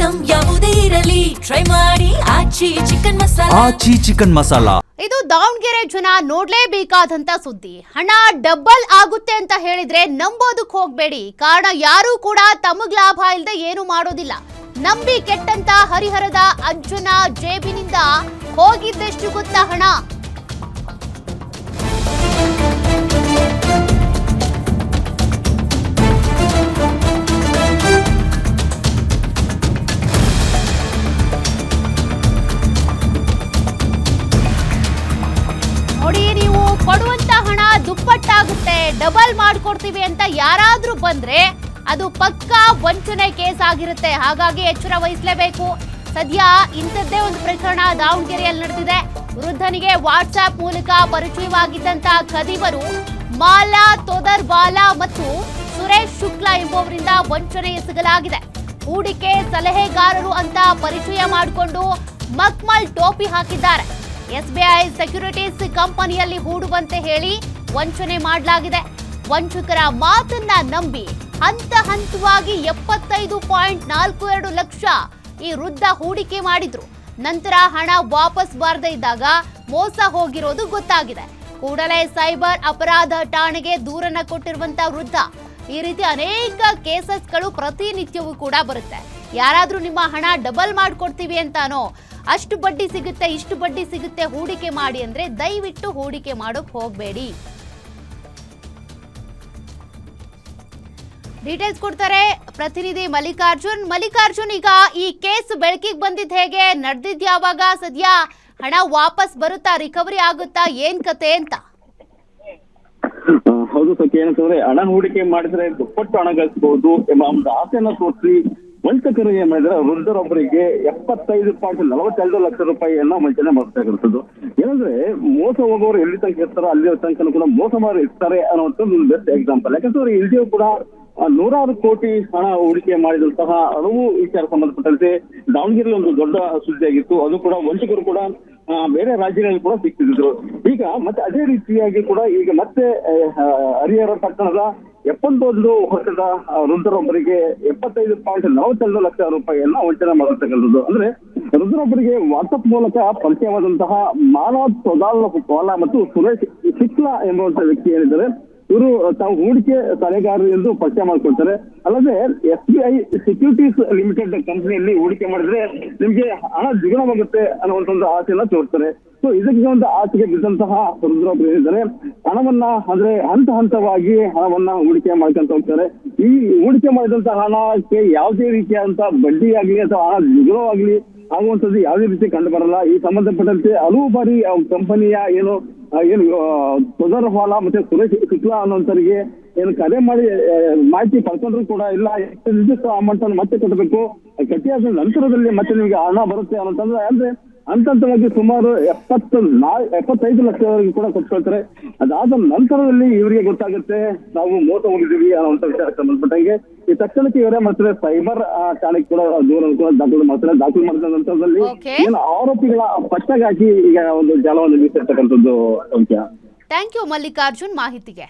Item ಯಾವುದೇ ಇರಲಿ try ಮಾಡಿ ಆಚಿ ಚಿಕನ್ ಮಸಾಲಾ. ಇದು ದಾವಣಗೆರೆ ಜನ ನೋಡ್ಲೇಬೇಕಾದಂತ ಸುದ್ದಿ. ಹಣ ಡಬಲ್ ಆಗುತ್ತೆ ಅಂತ ಹೇಳಿದ್ರೆ ನಂಬೋದಕ್ಕೆ ಹೋಗ್ಬೇಡಿ. ಕಾರಣ ಯಾರು ಕೂಡ ತಮಗ್ ಲಾಭ ಇಲ್ಲದೆ ಏನು ಮಾಡೋದಿಲ್ಲ. ನಂಬಿ ಕೆಟ್ಟಂತ ಹರಿಹರದ ಅಜ್ಜನ ಜೇಬಿನಿಂದ ಹೋಗಿದ್ದೆಷ್ಟು ಗೊತ್ತಾ ಹಣ? ನೋಡಿ, ನೀವು ಕೊಡುವಂತ ಹಣ ದುಪ್ಪಟ್ಟಾಗುತ್ತೆ, ಡಬಲ್ ಮಾಡ್ಕೊಡ್ತೀವಿ ಅಂತ ಯಾರಾದ್ರೂ ಬಂದ್ರೆ ಅದು ಪಕ್ಕಾ ವಂಚನೆ ಕೇಸ್ ಆಗಿರುತ್ತೆ. ಹಾಗಾಗಿ ಎಚ್ಚರ ವಹಿಸಲೇಬೇಕು. ಸದ್ಯ ಇಂಥದ್ದೇ ಒಂದು ಪ್ರಕರಣ ದಾವಣಗೆರೆಯಲ್ಲಿ ನಡೆದಿದೆ. ವೃದ್ಧನಿಗೆ ವಾಟ್ಸ್ಆಪ್ ಮೂಲಕ ಪರಿಚಯವಾಗಿದ್ದಂತ ಖದೀಮರು ಮಾಲಾ ತೊದರ್ವಾಲಾ ಮತ್ತು ಸುರೇಶ್ ಶುಕ್ಲಾ ಎಂಬುವರಿಂದ ವಂಚನೆ ಎಸಗಲಾಗಿದೆ. ಹೂಡಿಕೆ ಸಲಹೆಗಾರರು ಅಂತ ಪರಿಚಯ ಮಾಡಿಕೊಂಡು ಮಕ್ಮಲ್ ಟೋಪಿ ಹಾಕಿದ್ದಾರೆ. ಎಸ್ಬಿಐ ಸೆಕ್ಯೂರಿಟೀಸ್ ಕಂಪನಿಯಲ್ಲಿ ಹೂಡುವಂತೆ ಹೇಳಿ ವಂಚನೆ ಮಾಡಲಾಗಿದೆ. ವಂಚಕರ ಮಾತನ್ನ ನಂಬಿ ಹಂತ ಹಂತವಾಗಿ 75.42 ಲಕ್ಷ ಈ ವೃದ್ಧ ಹೂಡಿಕೆ ಮಾಡಿದ್ರು. ನಂತರ ಹಣ ವಾಪಸ್ ಬಾರದೇ ಇದ್ದಾಗ ಮೋಸ ಹೋಗಿರೋದು ಗೊತ್ತಾಗಿದೆ. ಕೂಡಲೇ ಸೈಬರ್ ಅಪರಾಧ ಠಾಣೆಗೆ ದೂರನ್ನ ಕೊಟ್ಟಿರುವಂತ ವೃದ್ಧ. ಈ ರೀತಿ ಅನೇಕ ಕೇಸಸ್ಗಳು ಪ್ರತಿನಿತ್ಯವೂ ಕೂಡ ಬರುತ್ತೆ. ಯಾರಾದ್ರೂ ನಿಮ್ಮ ಹಣ ಡಬಲ್ ಮಾಡ್ಕೊಡ್ತೀವಿ ಅಂತಾನೋ, ಅಷ್ಟು ಬಡ್ಡಿ ಸಿಗುತ್ತೆ, ಇಷ್ಟು ಬಡ್ಡಿ ಸಿಗುತ್ತೆ, ಹೂಡಿಕೆ ಮಾಡಿ ಅಂದ್ರೆ ದಯವಿಟ್ಟು ಹೂಡಿಕೆ ಮಾಡೋಕ್ ಹೋಗಬೇಡಿ. ಡೀಟೇಲ್ಸ್ ಕೊಡ್ತಾರೆ ಪ್ರತಿನಿಧಿ ಮಲ್ಲಿಕಾರ್ಜುನ್. ಈಗ ಈ ಕೇಸ್ ಬೆಳಕಿಗೆ ಬಂದಿದ್ ಹೇಗೆ, ನಡೆದಿದ್ ಯಾವಾಗ, ಸದ್ಯ ಹಣ ವಾಪಸ್ ಬರುತ್ತಾ, ರಿಕವರಿ ಆಗುತ್ತಾ, ಏನ್ ಕತೆ ಅಂತ? ಹೌದು ಸಖಿ, ಏನಂತಂದ್ರೆ ಹಣ ಹೂಡಿಕೆ ಮಾಡಿದ್ರೆ ದುಪ್ಪಟ್ಟು ಹಣ ಗಳಿಸಬಹುದು ಎಂಬ ಒಂದು ಆಸೆಯನ್ನ ತೋರಿಸಿ ವಂಚಕರು ಏನ್ ಮಾಡಿದ್ರೆ ವೃದ್ಧರೊಬ್ಬರಿಗೆ 75.42 ಲಕ್ಷ ರೂಪಾಯಿಯನ್ನ ವಂಚನೆ ಮಾಡ್ತಕ್ಕಂಥದ್ದು. ಏನಂದ್ರೆ ಮೋಸ ಹೋಗೋರು ಎಲ್ಲಿ ತನಕ ಇರ್ತಾರೋ ಅಲ್ಲಿ ತನಕ ಕೂಡ ಮೋಸ ಮಾಡಿ ಇರ್ತಾರೆ ಅನ್ನೋಂಥ ಒಂದು ಬೆಸ್ಟ್ ಎಕ್ಸಾಂಪಲ್. ಯಾಕಂದ್ರೆ ಇಲ್ಲಿಯೂ ಕೂಡ 100 ಕೋಟಿ ಹಣ ಹೂಡಿಕೆ ಮಾಡಿದಂತಹ ಹಲವು ವಿಚಾರ ಸಂಬಂಧಪಟ್ಟಂತೆ ದಾವಣಗೆರೆ ಒಂದು ದೊಡ್ಡ ಸುದ್ದಿ ಆಗಿತ್ತು. ಅದು ಕೂಡ ವಂಚಕರು ಕೂಡ ಬೇರೆ ರಾಜ್ಯಗಳಲ್ಲಿ ಕೂಡ ಸಿಕ್ತಿದ್ರು. ಈಗ ಮತ್ತೆ ಅದೇ ರೀತಿಯಾಗಿ ಕೂಡ ಈಗ ಮತ್ತೆ ಹರಿಹರ ಪಟ್ಟಣದ 71 ವರ್ಷದ ವೃದ್ಧರೊಬ್ಬರಿಗೆ 75.42 ಲಕ್ಷ ರೂಪಾಯಿಯನ್ನ ವಂಚನೆ ಮಾಡಿರ್ತಕ್ಕಂಥದ್ದು. ಅಂದ್ರೆ ವೃದ್ಧರೊಬ್ಬರಿಗೆ ವಾಟ್ಸಪ್ ಮೂಲಕ ಪರಿಚಯವಾದಂತಹ ಮಾಲಾ ತೊದರ್ವಾಲಾ ಮತ್ತು ಸುರೇಶ್ ಶುಕ್ಲಾ ಎಂಬುವಂತ ವ್ಯಕ್ತಿ ಏನಿದ್ದಾರೆ, ಇವರು ತಾವು ಹೂಡಿಕೆ ಸಲಹೆಗಾರರು ಎಂದು ಪರಿಚಯ ಮಾಡ್ಕೊಳ್ತಾರೆ. ಅಲ್ಲದೆ SBI ಸೆಕ್ಯೂರಿಟೀಸ್ ಲಿಮಿಟೆಡ್ ಕಂಪನಿಯಲ್ಲಿ ಹೂಡಿಕೆ ಮಾಡಿದ್ರೆ ನಿಮ್ಗೆ ಹಣ ದ್ವಿಗುಣವಾಗುತ್ತೆ ಅನ್ನುವಂತ ಒಂದು ಆಸೆಯನ್ನ ತೋರಿಸ್ತಾರೆ. ಸೊ ಇದಕ್ಕೆ ಒಂದು ಆಸೆಗೆ ಬಿದ್ದಂತಹ ವೃದ್ಧರೊಬ್ಬರು ಏನಿದ್ದಾರೆ, ಹಣವನ್ನ ಅಂದ್ರೆ ಹಂತ ಹಂತವಾಗಿ ಹಣವನ್ನ ಹೂಡಿಕೆ ಮಾಡ್ಕೊಂತ ಹೋಗ್ತಾರೆ. ಈ ಹೂಡಿಕೆ ಮಾಡಿದಂತಹ ಹಣಕ್ಕೆ ಯಾವುದೇ ರೀತಿಯಾದಂತಹ ಬಡ್ಡಿ ಆಗ್ಲಿ ಅಥವಾ ಹಣ ದ್ವಿಗುಣವಾಗ್ಲಿ ಆಗುವಂತದ್ದು ಯಾವುದೇ ರೀತಿ ಕಂಡು ಬರಲ್ಲ. ಈ ಸಂಬಂಧಪಟ್ಟಂತೆ ಹಲವು ಬಾರಿ ಕಂಪನಿಯ ಏನು ತೊದರ್ವಾಲಾ ಮತ್ತೆ ಸುರೇಶ್ ಶುಕ್ಲಾ ಅನ್ನೋಂತರಿಗೆ ಏನು ಕರೆ ಮಾಡಿ ಮಾಹಿತಿ ಪಡ್ಕೊಂಡ್ರು ಕೂಡ ಇಲ್ಲ, ನಿರ್ದಿಷ್ಟ ಅಮೌಂಟ್ ಅನ್ನು ಮತ್ತೆ ಕಟ್ಟಬೇಕು, ಕಟ್ಟಿಯಾದ ನಂತರದಲ್ಲಿ ಮತ್ತೆ ನಿಮಗೆ ಹಣ ಬರುತ್ತೆ ಅನ್ನೋಂತಂದ್ರೆ ಅಂದ್ರೆ ಹಂತವಾಗಿ ಸುಮಾರು 75 ಲಕ್ಷವರೆಗೂ ಕೂಡ ಕೊಟ್ಕೊಳ್ತಾರೆ. ಅದಾದ ನಂತರದಲ್ಲಿ ಇವರಿಗೆ ಗೊತ್ತಾಗುತ್ತೆ ನಾವು ಮೋಸ ಹೋಗಿದ್ದೀವಿ ಅನ್ನೋಂಥ ವಿಚಾರಕ್ಕೆ ಸಂಬಂಧಪಟ್ಟಂಗೆ ಈ ತಕ್ಷಣಕ್ಕೆ ಇವರೇ ಮಾಡ್ತಾರೆ ಸೈಬರ್ ಠಾಣೆಗೆ ಕೂಡ ದೂರ ಕೂಡ ದಾಖಲು ಮಾಡಿದ ನಂತರದಲ್ಲಿ ಏನು ಆರೋಪಿಗಳ ಪಟ್ಟಾಗಿ ಹಾಕಿ ಈಗ ಒಂದು ಜಾಲವನ್ನು ಬೀಸಿರ್ತಕ್ಕಂಥದ್ದು. ಥ್ಯಾಂಕ್ ಯು ಮಲ್ಲಿಕಾರ್ಜುನ್ ಮಾಹಿತಿಗೆ.